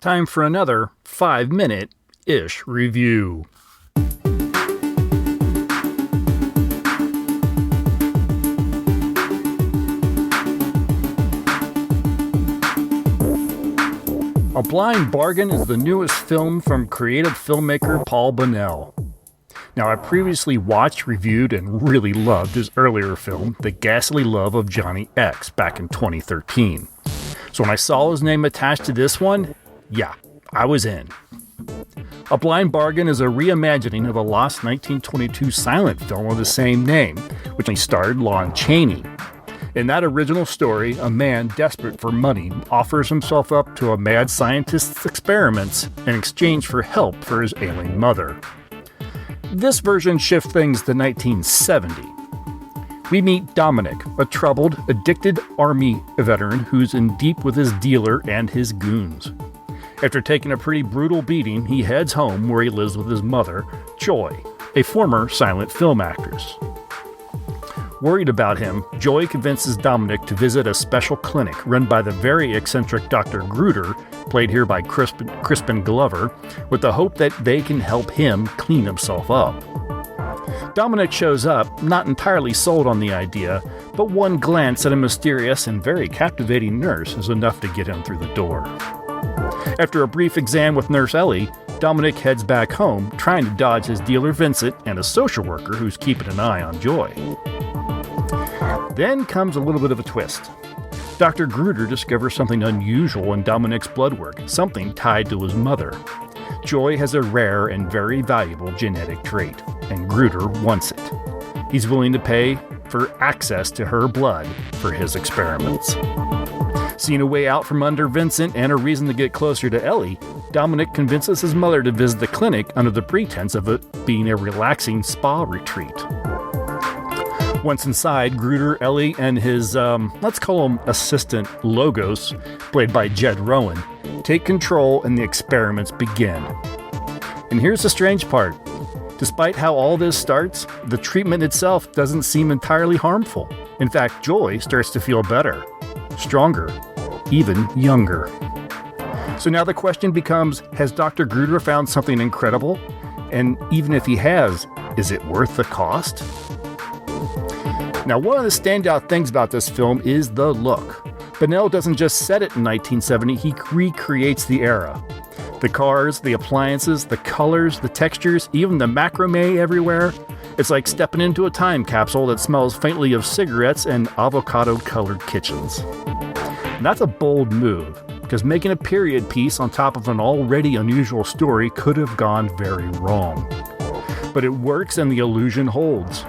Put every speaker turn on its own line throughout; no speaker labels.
Time for another 5-minute-ish review. A Blind Bargain is the newest film from creative filmmaker Paul Bonnell. Now, I previously watched, reviewed, and really loved his earlier film, The Ghastly Love of Johnny X, back in 2013. So when I saw his name attached to this one, yeah, I was in. A Blind Bargain is a reimagining of a lost 1922 silent film of the same name, which starred Lon Chaney. In that original story, a man desperate for money offers himself up to a mad scientist's experiments in exchange for help for his ailing mother. This version shifts things to 1970. We meet Dominic, a troubled, addicted Army veteran who's in deep with his dealer and his goons. After taking a pretty brutal beating, he heads home where he lives with his mother, Joy, a former silent film actress. Worried about him, Joy convinces Dominic to visit a special clinic run by the very eccentric Dr. Gruder, played here by Crispin Glover, with the hope that they can help him clean himself up. Dominic shows up, not entirely sold on the idea, but one glance at a mysterious and very captivating nurse is enough to get him through the door. After a brief exam with Nurse Ellie, Dominic heads back home, trying to dodge his dealer Vincent and a social worker who's keeping an eye on Joy. Then comes a little bit of a twist. Dr. Gruder discovers something unusual in Dominic's blood work, something tied to his mother. Joy has a rare and very valuable genetic trait, and Gruder wants it. He's willing to pay for access to her blood for his experiments. Seeing a way out from under Vincent and a reason to get closer to Ellie, Dominic convinces his mother to visit the clinic under the pretense of it being a relaxing spa retreat. Once inside, Gruder, Ellie, and his, let's call him assistant, Logos, played by Jed Rowan, take control and the experiments begin. And here's the strange part. Despite how all this starts, the treatment itself doesn't seem entirely harmful. In fact, Joy starts to feel better, stronger, even younger. So now the question becomes, has Dr. Gruder found something incredible? And even if he has, is it worth the cost? Now, one of the standout things about this film is the look. Bonnell doesn't just set it in 1970, he recreates the era. The cars, the appliances, the colors, the textures, even the macrame everywhere. It's like stepping into a time capsule that smells faintly of cigarettes and avocado-colored kitchens. And that's a bold move, because making a period piece on top of an already unusual story could have gone very wrong. But it works and the illusion holds.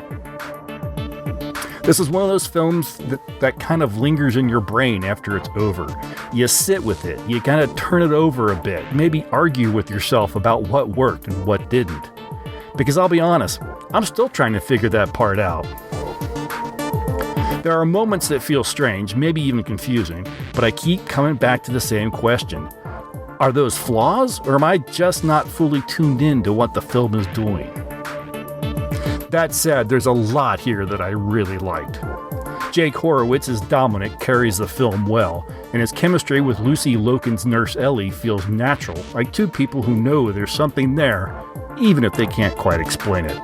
This is one of those films that kind of lingers in your brain after it's over. You sit with it, you kind of turn it over a bit, maybe argue with yourself about what worked and what didn't. Because I'll be honest, I'm still trying to figure that part out. There are moments that feel strange, maybe even confusing, but I keep coming back to the same question. Are those flaws, or am I just not fully tuned in to what the film is doing? That said, there's a lot here that I really liked. Jake Horowitz as Dominic carries the film well, and his chemistry with Lucy Loken's Nurse Ellie feels natural, like two people who know there's something there, even if they can't quite explain it.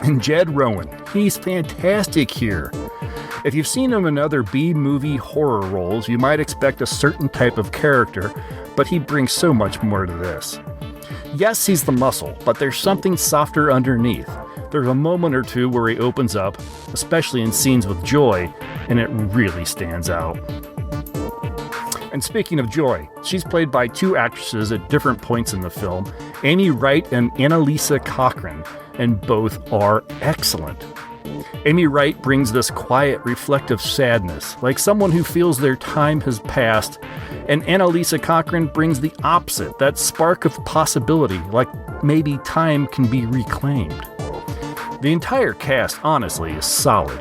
And Jed Rowan, he's fantastic here. If you've seen him in other B-movie horror roles, you might expect a certain type of character, but he brings so much more to this. Yes, he's the muscle, but there's something softer underneath. There's a moment or two where he opens up, especially in scenes with Joy, and it really stands out. And speaking of Joy, she's played by two actresses at different points in the film, Amy Wright and Annalisa Cochran, and both are excellent. Amy Wright brings this quiet, reflective sadness, like someone who feels their time has passed, and Annalisa Cochran brings the opposite, that spark of possibility, like maybe time can be reclaimed. The entire cast, honestly, is solid.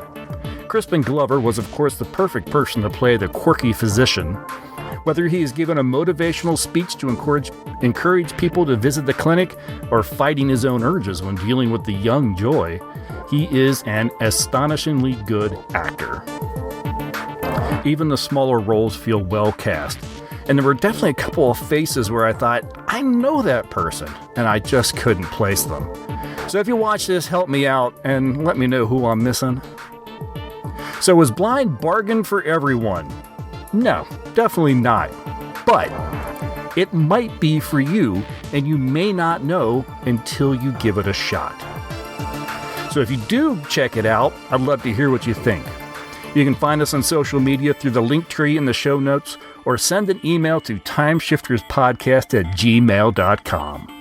Crispin Glover was, of course, the perfect person to play the quirky physician. Whether he is given a motivational speech to encourage people to visit the clinic or fighting his own urges when dealing with the young Joy, he is an astonishingly good actor. Even the smaller roles feel well cast, And there were definitely a couple of faces where I thought, I know that person, and I just couldn't place them. So if you watch this, help me out and let me know who I'm missing. So was blind bargain for everyone? No, definitely not. But it might be for you, and you may not know until you give it a shot. So if you do check it out, I'd love to hear what you think. You can find us on social media through the link tree in the show notes, or send an email to timeshifterspodcast@gmail.com.